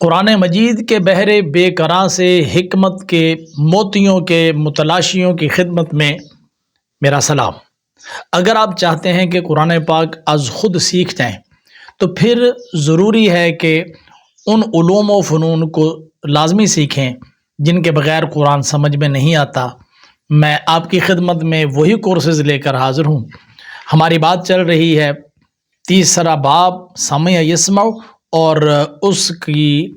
قرآن مجید کے بحر بے کراں سے حکمت کے موتیوں کے متلاشیوں کی خدمت میں میرا سلام۔ اگر آپ چاہتے ہیں کہ قرآن پاک از خود سیکھ جائیں تو پھر ضروری ہے کہ ان علوم و فنون کو لازمی سیکھیں جن کے بغیر قرآن سمجھ میں نہیں آتا۔ میں آپ کی خدمت میں وہی کورسز لے کر حاضر ہوں۔ ہماری بات چل رہی ہے تیسرا باب سمع یسمع، اور اس کی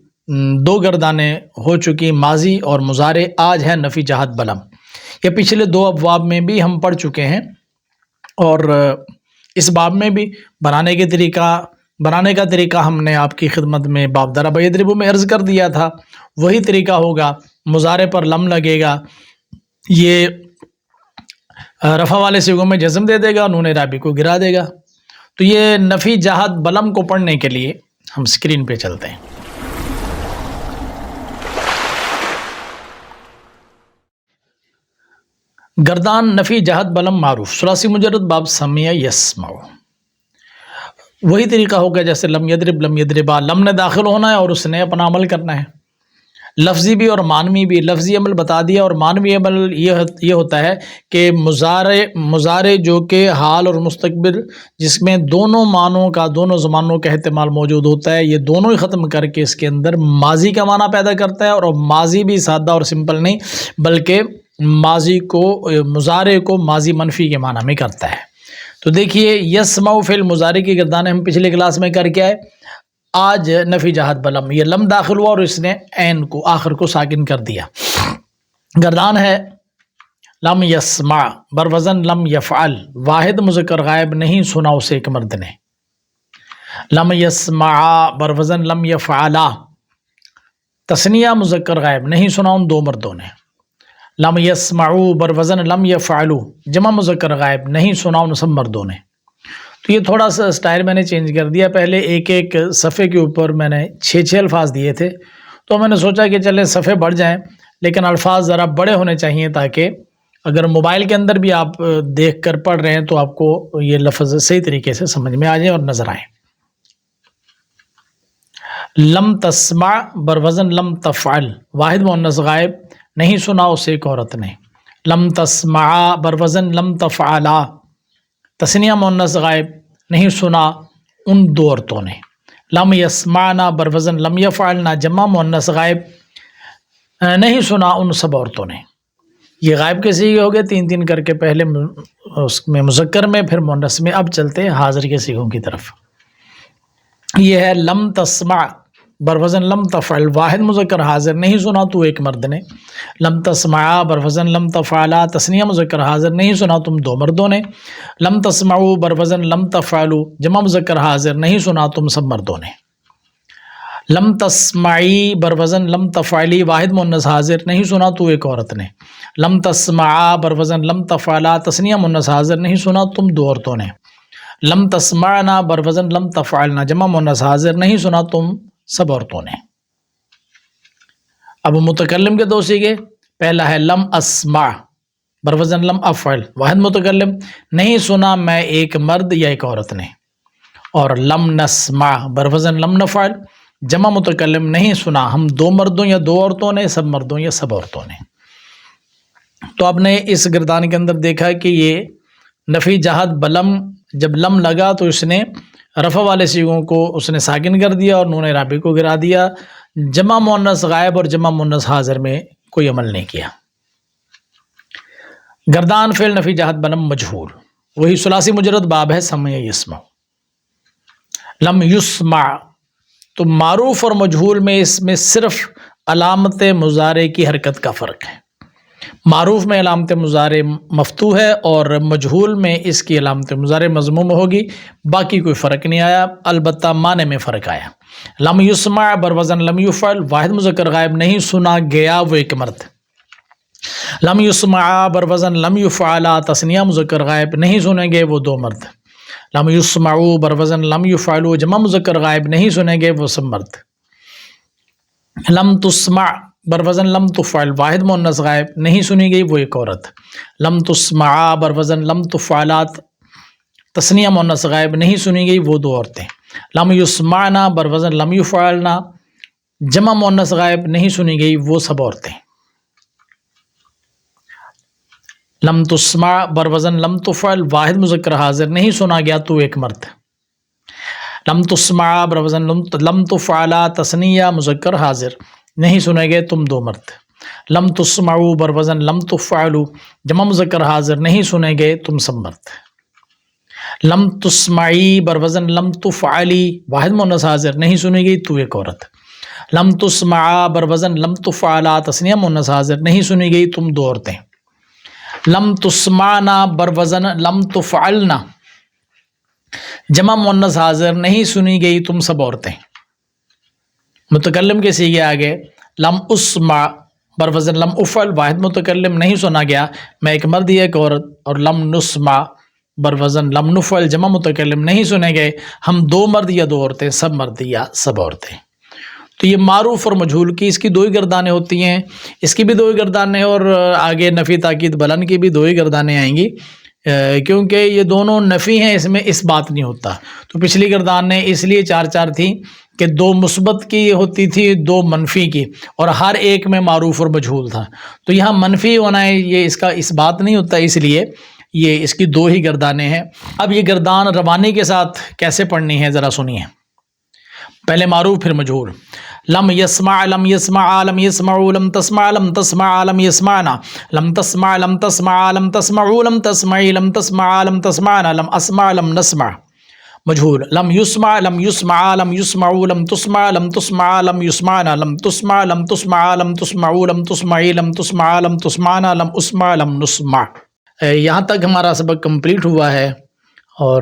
دو گردانیں ہو چکی ماضی اور مضارع، آج ہے نفی جہت بلم۔ یہ پچھلے دو ابواب میں بھی ہم پڑھ چکے ہیں، اور اس باب میں بھی بنانے کا طریقہ ہم نے آپ کی خدمت میں باب ضرب یضرب میں عرض کر دیا تھا۔ وہی طریقہ ہوگا، مضارع پر لم لگے گا، یہ رفع والے صیغوں میں جزم دے دے گا، نون اعرابی کو گرا دے گا۔ تو یہ نفی جہت بلم کو پڑھنے کے لیے ہم اسکرین پہ چلتے ہیں۔ گردان نفی جہت بلم معروف، ثلاثی مجرد باب سمع یسمع۔ وہی طریقہ ہوگا جیسے لم یضرب لم یضربا، لم نے داخل ہونا ہے اور اس نے اپنا عمل کرنا ہے، لفظی بھی اور معنوی بھی۔ لفظی عمل بتا دیا، اور معنوی عمل یہ ہوتا ہے کہ مضارع جو کہ حال اور مستقبل، جس میں دونوں معنوں کا، دونوں زمانوں کا احتمال موجود ہوتا ہے، یہ دونوں ہی ختم کر کے اس کے اندر ماضی کا معنی پیدا کرتا ہے، اور ماضی بھی سادہ اور سمپل نہیں بلکہ مضارع کو ماضی منفی کے معنی میں کرتا ہے۔ تو دیکھیے یسمع فعل مضارع کی گردانیں ہم پچھلے کلاس میں کر کے آئے۔ آج نفی جہت بلم، یہ لم داخل ہوا اور اس نے عین کو آخر کو ساکن کر دیا۔ گردان ہے لم یسمع بروزن لم یفعل، واحد مذکر غائب نہیں سنا اسے ایک مرد نے۔ لم یسمع بروزن لم یفعلا، تثنیہ مذکر غائب نہیں سنا ان دو مردوں نے۔ لم یسمعوا بروزن لم یفعلوا، جمع مذکر غائب نہیں سنا ان سب مردوں نے۔ تو یہ تھوڑا سا سٹائل میں نے چینج کر دیا، پہلے ایک صفحے کے اوپر میں نے 6 الفاظ دیے تھے، تو میں نے سوچا کہ چلیں صفحے بڑھ جائیں، لیکن الفاظ ذرا بڑے ہونے چاہیے تاکہ اگر موبائل کے اندر بھی آپ دیکھ کر پڑھ رہے ہیں تو آپ کو یہ لفظ صحیح طریقے سے سمجھ میں آ جائیں اور نظر آئیں۔ لم تسمع بروزن لم تفعل، واحد مؤنث غائب نہیں سنا اسے ایک عورت نے۔ لم تسمع بروزن لم تفعلا، تثنیہ مؤنث غائب نہیں سنا ان دو عورتوں نے۔ لم یسمعنا بروزن لم یفعلنا، جمع مؤنث غائب نہیں سنا ان سب عورتوں نے۔ یہ غائب کے صیغے ہو گئے 3 کر کے، پہلے اس میں مذکر میں، پھر مؤنث میں۔ اب چلتے ہیں حاضر کے صیغوں کی طرف۔ یہ ہے لم تسمع بروزن لم تفعل، واحد مذکر حاضر نہیں سنا تو ایک مرد نے۔ لم تسمع بروزن لم تفعلا، تثنیہ مذکر حاضر نہیں سنا تم دو مردوں نے۔ لم تسمعوا بروزن لم تفعلوا، جمع مذکر حاضر نہیں سنا تم سب مردوں نے۔ لم تسمعی بروزن لم تفعلی، واحد مؤنث حاضر نہیں سنا تو ایک عورت نے۔ لم تسمعا بروزن لم تفعلا، تثنیہ مؤنث حاضر نہیں سنا تم دو عورتوں نے۔ لم تسمعنا بروزن لم تفعلنا، جمع مؤنث حاضر نہیں سنا تم سب عورتوں نے۔ اب متکلم کے دو صیغے، پہلا ہے لم اسمع بروزن لم افعل، واحد متکلم نہیں سنا میں ایک مرد یا ایک عورت نے۔ اور لم نسمع بروزن لم نفعل، جمع متکلم نہیں سنا ہم دو مردوں یا دو عورتوں نے، سب مردوں یا سب عورتوں نے۔ تو آپ نے اس گردان کے اندر دیکھا کہ یہ نفی جہت بلم، جب لم لگا تو اس نے رفع والے صیغوں کو اس نے ساکن کر دیا اور نون اعرابی کو گرا دیا، جمع مؤنث غائب اور جمع مؤنث حاضر میں کوئی عمل نہیں کیا۔ گردان فعل نفی جہت بلم مجہول، وہی ثلاثی مجرد باب ہے سمع یسمع۔ لم یسمع، تو معروف اور مجہول میں اس میں صرف علامت مضارع کی حرکت کا فرق ہے۔ معروف میں علامت مضارع مفتوح ہے اور مجہول میں اس کی علامت مضارع مضموم ہوگی، باقی کوئی فرق نہیں آیا، البتہ معنی میں فرق آیا۔ لم یسمع بروزن لم یفعل، واحد مذکر غائب نہیں سنا گیا وہ ایک مرد۔ لم یسمع بروزن لم یفعلا، تثنیہ مذکر غائب نہیں سنیں گے وہ دو مرد۔ لم یسمعوا بروزن لم یفعلوا، جمع مذکر غائب نہیں سنیں گے وہ سب مرد۔ لم تسمع بروزن لم تفعل، واحد مؤنث غائب نہیں سنی گئی وہ ایک عورت۔ لم تسمع بروزن لم تفعلا، تثنیہ مؤنث غائب نہیں سنی گئی وہ دو عورتیں۔ لم یسمعنا بروزن لم یفعلنا، جمع مؤنث غائب نہیں سنی گئی وہ سب عورتیں. لم تسمع بروزن لم تفعل واحد مذکر حاضر نہیں سنا گیا تو ایک مرد. لم تسمع بروزن لم تفعل تثنیہ مذکر حاضر نہیں سنے گے تم دو مرد. لم تسمعوا بروزن لم تفعلوا جمع مذکر حاضر نہیں سنے گے تم سب مرد. لم تسمعی بروزن لم تفعلی واحد مؤنث حاضر نہیں سنے گی تو ایک عورت. لم تسمع بروزن لم تفعلا تثنیہ مؤنث حاضر نہیں سنی گئی تم دو عورتیں. لم تسمعنا بروزن لم تفعلنا جمع مؤنث حاضر نہیں سنی گئی تم سب عورتیں. متکلم کے سیغے آگے لم اسمع بروزن لم افعل واحد متکلم نہیں سنا گیا میں ایک مرد یا ایک عورت. اور لم نسمع بروزن لم نفعل جمع متکلم نہیں سنے گئے ہم دو مرد یا دو عورتیں سب مرد یا سب عورتیں. تو یہ معروف اور مجہول کی اس کی دو ہی گردانیں ہوتی ہیں. اس کی بھی دو ہی گردانیں اور آگے نفی تاکید بلند کی بھی دو ہی گردانیں آئیں گی کیونکہ یہ دونوں نفی ہیں اس میں اس بات نہیں ہوتا. تو پچھلی گردانیں اس لیے چار چار تھیں کہ دو مثبت کی ہوتی تھی دو منفی کی اور ہر ایک میں معروف اور مجہول تھا. تو یہاں منفی ہونا ہے یہ اس کا اس بات نہیں ہوتا اس لیے یہ اس کی دو ہی گردانیں ہیں. اب یہ گردان روانی کے ساتھ کیسے پڑھنی ہے ذرا سنیے. پہلے معروف پھر مجہول. لم یسمع لم یسمع لم یسمعوا لم تسمع لم تسمع لم یسمعنا لم تسمع لم تسمع لم تسمعوا لم تسمعی لم تسمع لم تسمعنا لم اسمع لم نسمع. مجہول. لم یسمع لم یسمع لم یسمعوا لم تسمع لم تسمع لم یسمعنا لم تسمع لم تسمع لم تسمعوا لم تسمعی لم تسمع لم تسمعنا لم اسمع لم نسمع. یہاں تک ہمارا سبق کمپلیٹ ہوا ہے اور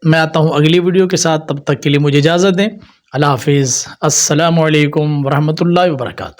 میں آتا ہوں اگلی ویڈیو کے ساتھ. تب تک کے لیے مجھے اجازت دیں. اللہ حافظ. السلام علیکم ورحمۃ اللہ وبرکاتہ.